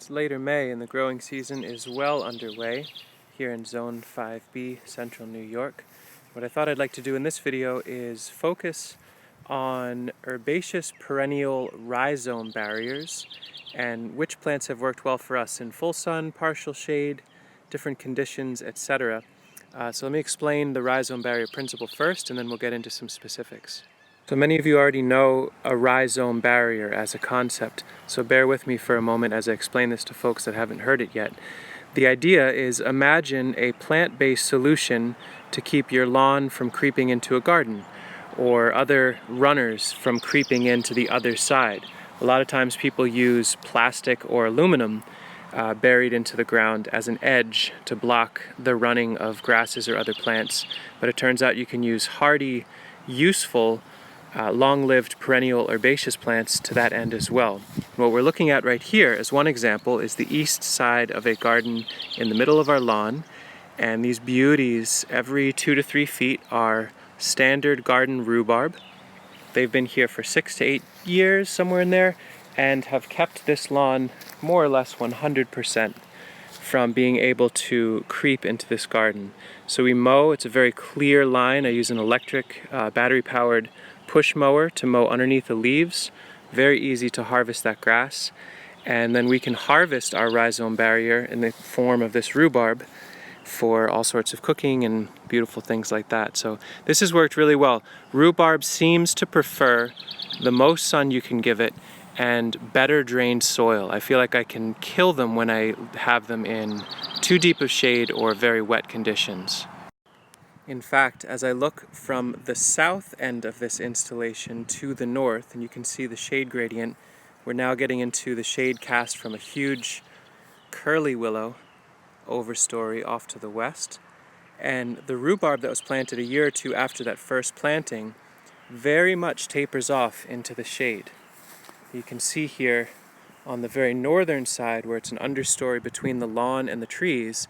It's later May and the growing season is well underway here in Zone 5B, Central New York. What I thought I'd like to do in this video is focus on herbaceous perennial rhizome barriers and which plants have worked well for us in full sun, partial shade, different conditions, etc. So let me explain the rhizome barrier principle first, and then we'll get into some specifics. So many of you already know a rhizome barrier as a concept, so bear with me for a moment as I explain this to folks that haven't heard it yet. The idea is, imagine a plant-based solution to keep your lawn from creeping into a garden, or other runners from creeping into the other side. A lot of times people use plastic or aluminum buried into the ground as an edge to block the running of grasses or other plants, but it turns out you can use hardy, useful, long-lived perennial herbaceous plants to that end as well. What we're looking at right here as one example is the east side of a garden in the middle of our lawn, and these beauties every 2 to 3 feet are standard garden rhubarb. They've been here for 6 to 8 years, somewhere in there, and have kept this lawn more or less 100% from being able to creep into this garden. So we mow, it's a very clear line. I use an electric battery-powered push mower to mow underneath the leaves. Very easy to harvest that grass. And then we can harvest our rhizome barrier in the form of this rhubarb for all sorts of cooking and beautiful things like that. So this has worked really well. Rhubarb seems to prefer the most sun you can give it and better drained soil. I feel like I can kill them when I have them in too deep of shade or very wet conditions. In fact, as I look from the south end of this installation to the north, and you can see the shade gradient, we're now getting into the shade cast from a huge curly willow overstory off to the west. And the rhubarb that was planted a year or two after that first planting very much tapers off into the shade. You can see here on the very northern side, where it's an understory between the lawn and the trees,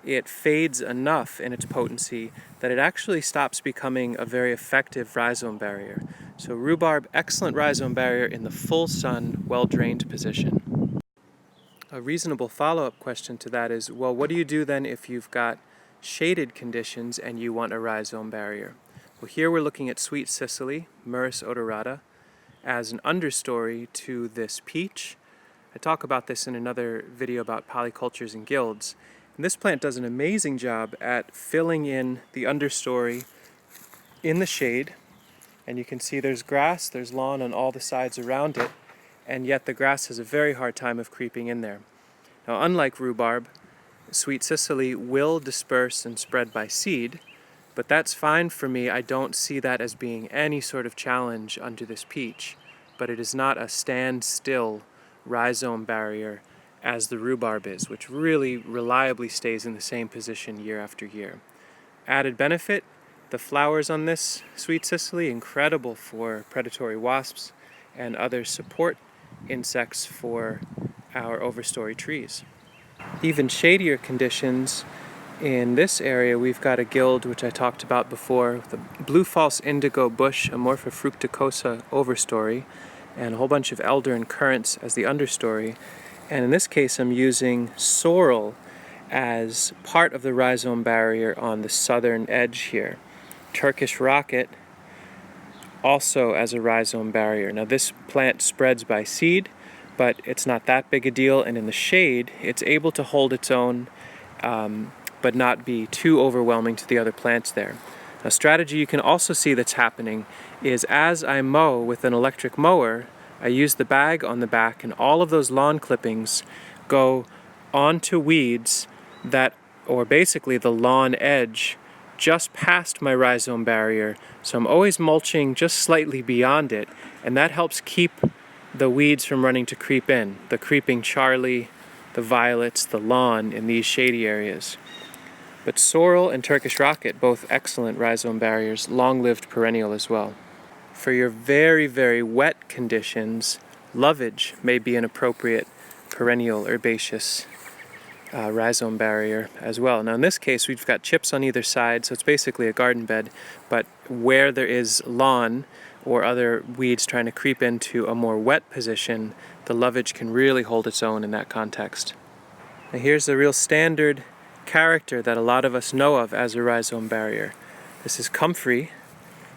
it fades enough in its potency that it actually stops becoming a very effective rhizome barrier. So rhubarb, excellent rhizome barrier in the full sun, well-drained position. A reasonable follow-up question to that is, well, what do you do then if you've got shaded conditions and you want a rhizome barrier? Well, here we're looking at sweet cicely, Myrrhis odorata, as an understory to this peach. I talk about this in another video about polycultures and guilds. And this plant does an amazing job at filling in the understory in the shade, and you can see there's grass, there's lawn on all the sides around it, and yet the grass has a very hard time of creeping in there. Now, unlike rhubarb, sweet cicely will disperse and spread by seed, but that's fine for me. I don't see that as being any sort of challenge under this peach, but it is not a standstill rhizome barrier as the rhubarb is, which really reliably stays in the same position year after year. Added benefit, the flowers on this sweet cicely, incredible for predatory wasps and other support insects for our overstory trees. Even shadier conditions in this area, we've got a guild which I talked about before, the blue false indigo bush, Amorpha fructicosa overstory, and a whole bunch of elder and currants as the understory. And in this case, I'm using sorrel as part of the rhizome barrier on the southern edge here. Turkish rocket also as a rhizome barrier. Now this plant spreads by seed, but it's not that big a deal, and in the shade, it's able to hold its own, but not be too overwhelming to the other plants there. A strategy you can also see that's happening is as I mow with an electric mower, I use the bag on the back, and all of those lawn clippings go onto weeds that, or basically the lawn edge, just past my rhizome barrier. So I'm always mulching just slightly beyond it, and that helps keep the weeds from running to creep in. The creeping Charlie, the violets, the lawn in these shady areas. But sorrel and Turkish rocket, both excellent rhizome barriers, long-lived perennial as well. For your very, very wet conditions, lovage may be an appropriate perennial herbaceous rhizome barrier as well. Now in this case, we've got chips on either side, so it's basically a garden bed, but where there is lawn, or other weeds trying to creep into a more wet position, the lovage can really hold its own in that context. Now here's the real standard character that a lot of us know of as a rhizome barrier. This is comfrey,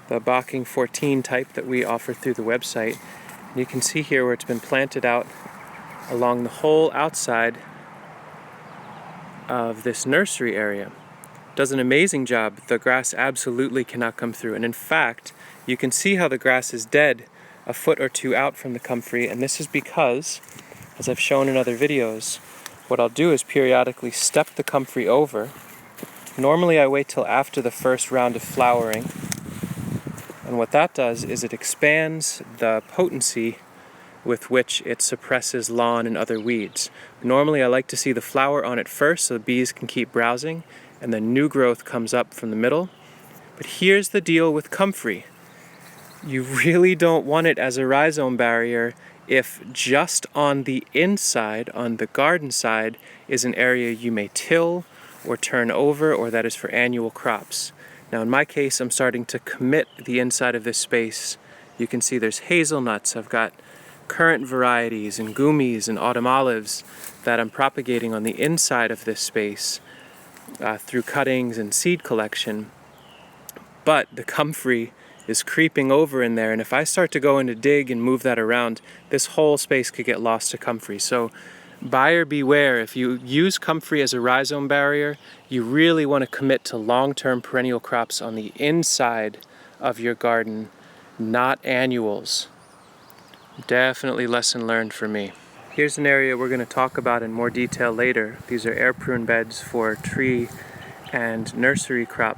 the Bocking 14 type that we offer through the website. And you can see here where it's been planted out along the whole outside of this nursery area. Does an amazing job. The grass absolutely cannot come through, and in fact you can see how the grass is dead a foot or two out from the comfrey, and this is because, as I've shown in other videos, what I'll do is periodically step the comfrey over. Normally I wait till after the first round of flowering, and what that does is it expands the potency with which it suppresses lawn and other weeds. Normally I like to see the flower on it first so the bees can keep browsing, and then new growth comes up from the middle. But here's the deal with comfrey. You really don't want it as a rhizome barrier if just on the inside, on the garden side, is an area you may till or turn over, or that is for annual crops. Now in my case, I'm starting to commit the inside of this space. You can see there's hazelnuts, I've got currant varieties and gummies and autumn olives that I'm propagating on the inside of this space through cuttings and seed collection. But the comfrey is creeping over in there, and if I start to go in to dig and move that around, this whole space could get lost to comfrey. So buyer beware. If you use comfrey as a rhizome barrier, you really want to commit to long-term perennial crops on the inside of your garden, not annuals. Definitely lesson learned for me. Here's an area we're going to talk about in more detail later. These are air prune beds for tree and nursery crop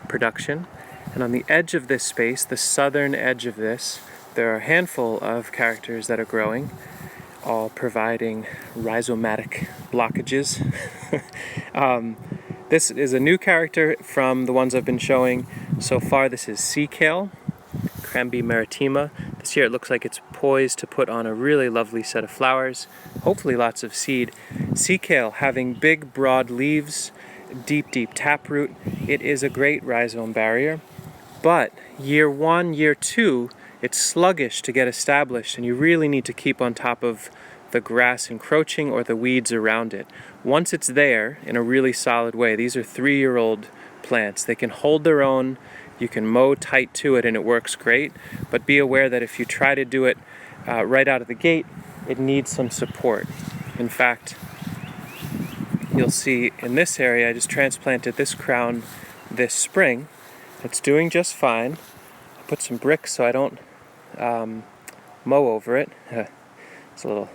production. And on the edge of this space, the southern edge of this, there are a handful of characters that are growing, all providing rhizomatic blockages. This is a new character from the ones I've been showing so far. This is sea kale, Crambi maritima. This year it looks like it's poised to put on a really lovely set of flowers, hopefully lots of seed. Sea kale, having big broad leaves, deep taproot, it is a great rhizome barrier. But year 1, year 2, it's sluggish to get established, and you really need to keep on top of the grass encroaching or the weeds around it. Once it's there in a really solid way, these are 3-year-old plants. They can hold their own, you can mow tight to it and it works great, but be aware that if you try to do it right out of the gate, it needs some support. In fact, you'll see in this area, I just transplanted this crown this spring. It's doing just fine. I put some bricks so I don't mow over it. It's a little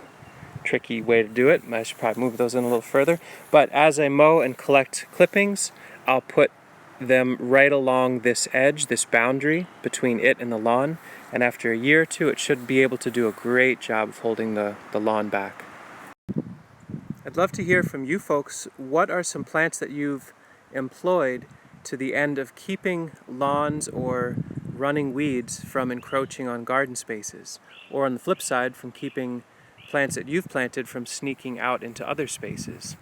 tricky way to do it. I should probably move those in a little further. But as I mow and collect clippings, I'll put them right along this edge, this boundary between it and the lawn. And after a year or two, it should be able to do a great job of holding the lawn back. I'd love to hear from you folks. What are some plants that you've employed to the end of keeping lawns or running weeds from encroaching on garden spaces? Or on the flip side, from keeping plants that you've planted from sneaking out into other spaces?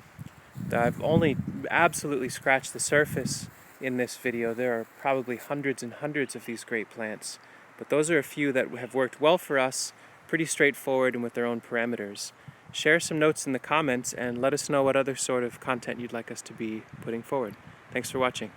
I've only absolutely scratched the surface in this video. There are probably hundreds and hundreds of these great plants, but those are a few that have worked well for us, pretty straightforward and with their own parameters. Share some notes in the comments and let us know what other sort of content you'd like us to be putting forward. Thanks for watching.